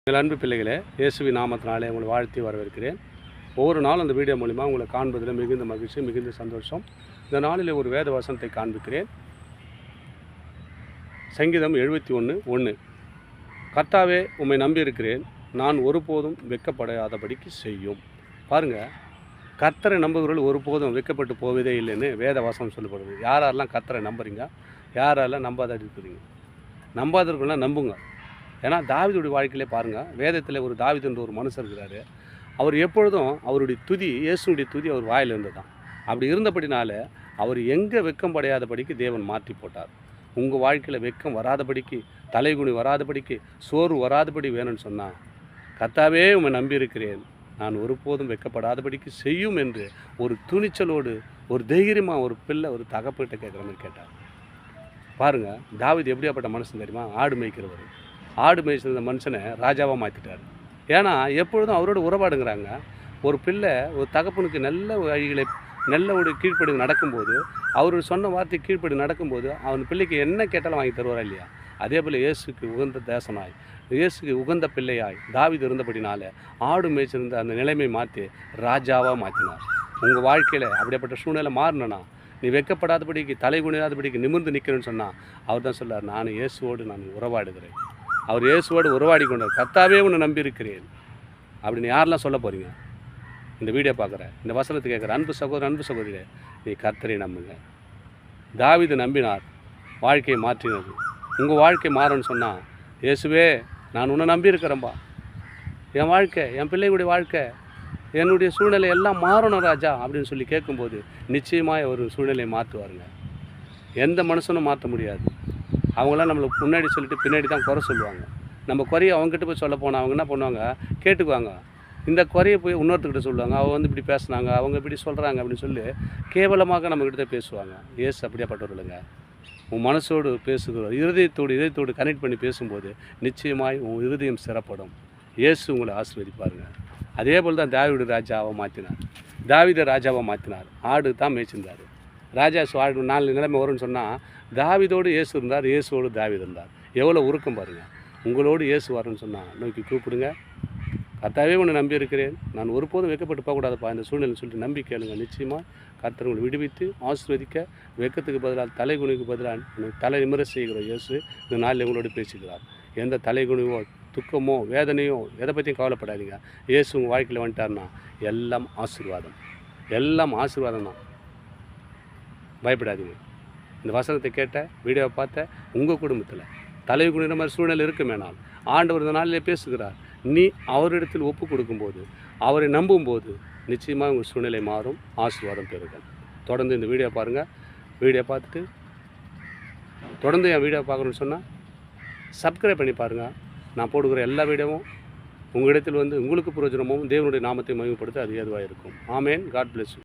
எங்கள் அன்பு பிள்ளைகளே, இயேசுவின் நாமத்தினாலே உங்களை வாழ்த்தி வரவேற்கிறேன். ஒவ்வொரு நாளும் அந்த வீடியோ மூலிமா உங்களை காண்பதில் மிகுந்த மகிழ்ச்சி, மிகுந்த சந்தோஷம். இந்த நாளில் ஒரு வேத வசனத்தை காண்பிக்கிறேன். சங்கீதம் 71:1. கர்த்தாவே, உம்மை நம்பியிருக்கிறேன், நான் ஒருபோதும் வெட்கப்படாதபடிக்கு செய்யும். பாருங்கள், கர்த்தரை நம்புகிறவர்கள் ஒருபோதும் வெட்கப்பட்டு போவதே இல்லைன்னு வேத வசனம் சொல்லப்படுது. யாரெல்லாம் கர்த்தரை நம்புறீங்க, யாரெல்லாம் நம்பாத இருக்கிறீங்க? நம்பாதவர்கள்லாம் நம்புங்க. ஏன்னா தாவீதுடைய வாழ்க்கையிலே பாருங்கள், வேதத்தில் ஒரு தாவீது என்ற ஒரு மனுஷர் இருக்கிறார். அவர் எப்பொழுதும் அவருடைய துதி, இயேசுடைய துதி அவர் வாயில் இருந்ததான். அப்படி இருந்தபடினால அவர் எங்கே வெட்கம் படையாதபடிக்கு தேவன் மாற்றி போட்டார். உங்கள் வாழ்க்கையில் வெட்கம் வராதபடிக்கு, தலைகுனி வராதபடிக்கு, சோர்வு வராதபடி வேணும்னு சொன்னால், கர்த்தாவே உம்மை நம்பியிருக்கிறேன், நான் ஒருபோதும் வெட்கப்படாதபடிக்கு செய்யும் என்று ஒரு துணிச்சலோடு, ஒரு தைரியமாக ஒரு பிள்ளை ஒரு தகப்பிட்ட கேட்குற மாதிரி கேட்டார். பாருங்கள், தாவீது எப்படியாப்பட்ட மனுஷன் தெரியுமா? ஆடு மேய்க்கிறவர். ஆடு மேய்ச்சிருந்த மனுஷனை ராஜாவாக மாற்றிட்டார். ஏன்னா எப்பொழுதும் அவரோட உறவாடுங்கிறாங்க. ஒரு பிள்ளை ஒரு தகப்பனுக்கு நல்ல வழிகளை, நல்ல ஒரு கீழ்ப்படி நடக்கும்போது, அவர் சொன்ன வார்த்தை கீழ்ப்படி நடக்கும்போது, அவன் பிள்ளைக்கு என்ன கேட்டாலும் வாங்கி தருவாரா இல்லையா? அதே போல் இயேசுக்கு உகந்த தேசனாய், இயேசுக்கு உகந்த பிள்ளையாய் தாவீது இருந்தபடினால ஆடு மேய்ச்சிருந்த அந்த நிலைமை மாற்றி ராஜாவாக மாற்றினார். உங்கள் வாழ்க்கையில் அப்படிப்பட்ட சூழ்நிலை மாறினா, நீ வெட்கப்படாதபடிக்கு, தலை குனியாதபடிக்கு நிமிர்ந்து நிற்கிறேன்னு சொன்னால், அவர் தான் சொல்லார், நான் இயேசுவோடு நான் உறவாடுகிறேன். அவர் இயேசுவோடு உறவாடி கொண்டார். கர்த்தாவே உன்னை நம்பியிருக்கிறேன் அப்படின்னு யாரெல்லாம் சொல்ல போகிறீங்க? இந்த வீடியோ பார்க்குற, இந்த வசனத்தை கேட்குற அன்பு சகோதரன், அன்பு சகோதரியே, நீ கர்த்தரை நம்புங்க. தாவீது நம்பினார், வாழ்க்கையை மாற்றினது. உங்கள் வாழ்க்கை மாறும்னு சொன்னால், இயேசுவே நான் உன்னை நம்பியிருக்கிறேன்பா, என் வாழ்க்கை, என் பிள்ளைகளுடைய வாழ்க்கை, என்னுடைய சூழ்நிலை எல்லாம் மாறணும் ராஜா அப்படின்னு சொல்லி கேட்கும்போது நிச்சயமாக ஒரு சூழ்நிலையை மாற்றுவாருங்க. எந்த மனுஷனும் மாற்ற முடியாது. அவங்களாம் நம்மளுக்கு முன்னாடி சொல்லிட்டு பின்னாடி தான் குறை சொல்லுவாங்க. நம்ம குறையை அவங்ககிட்ட போய் சொல்ல போனால் அவங்க என்ன பண்ணுவாங்க, கேட்டுக்குவாங்க. இந்த குறையை போய் இன்னொருத்தர்கிட்ட சொல்லுவாங்க, அவங்க வந்து இப்படி பேசுனாங்க, அவங்க இப்படி சொல்கிறாங்க அப்படின்னு சொல்லி கேவலமாக நம்மக்கிட்ட தான் பேசுவாங்க. ஏசு அப்படியாப்பட்டவர்களுங்க. உன் மனசோடு பேசுகிறோம், இதயத்தோடு கனெக்ட் பண்ணி பேசும்போது நிச்சயமாய் உன் இருதயம் சிறப்படும். இயேசு உங்களை ஆசீர்வதிப்பாருங்க. அதே போல் தான் தாவீது ராஜாவை மாற்றினார். தாவீதை ராஜாவை மாற்றினார். ஆடு தான் மேய்ச்சிருந்தார். ராஜா ஆடு 4 நிலைமை வரும்னு சொன்னால், தாவீதோடு இயேசு இருந்தார், இயேசுவோடு தாவீது இருந்தார். எவ்வளோ உருக்கம் பாருங்கள். உங்களோடு இயேசு வரணும்னு சொன்னால் நோக்கி கூப்பிடுங்க. கர்த்தாவே உன்னை நம்பி இருக்கிறேன், நான் ஒருபோதும் வெட்கப்பட்டு போகக்கூடாதுப்பா இந்த சூழ்நிலைன்னு சொல்லிட்டு நம்பி கேளுங்க. நிச்சயமாக கர்த்தர் உங்களை விடுவித்து ஆசீர்வதிக்க, வெட்கத்துக்கு பதிலாக தலைகுனிக்கு பதிலாக தலை நிமிர செய்கிற இயேசு இந்த நாளில் உங்களோடு பேசுகிறார். எந்த தலைகுனிவோ, துக்கமோ, வேதனையோ எதை பற்றியும் கவலைப்படாதீங்க. இயேசு உங்கள் வாழ்க்கையில் வந்துட்டார்னா எல்லாம் ஆசீர்வாதம், எல்லாம் ஆசீர்வாதம் தான். பயப்படாதீங்க. இந்த வசனத்தை கேட்ட, வீடியோவை பார்த்த உங்கள் குடும்பத்தில் தலை குனிற மாதிரி சூழ்நிலை இருக்குமேனால், ஆண்டவர் இந்த நாளிலே பேசுகிறார். நீ அவரிடத்தில் ஒப்பு கொடுக்கும்போது, அவரை நம்பும்போது நிச்சயமாக உங்கள் சூழ்நிலை மாறும், ஆசீர்வாதம் பெறுங்கள். தொடர்ந்து இந்த வீடியோ பாருங்கள். வீடியோ பார்த்துட்டு தொடர்ந்து என் வீடியோ பார்க்கணுன்னு சொன்னால் சப்ஸ்கிரைப் பண்ணி பாருங்கள். நான் போடுகிற எல்லா வீடியோவும் உங்களிடத்தில் வந்து உங்களுக்கு பிரயோஜனமும் தேவனுடைய நாமத்தை மகிமைப்படுத்த அது ஏதுவாக இருக்கும். ஆமேன். God bless you.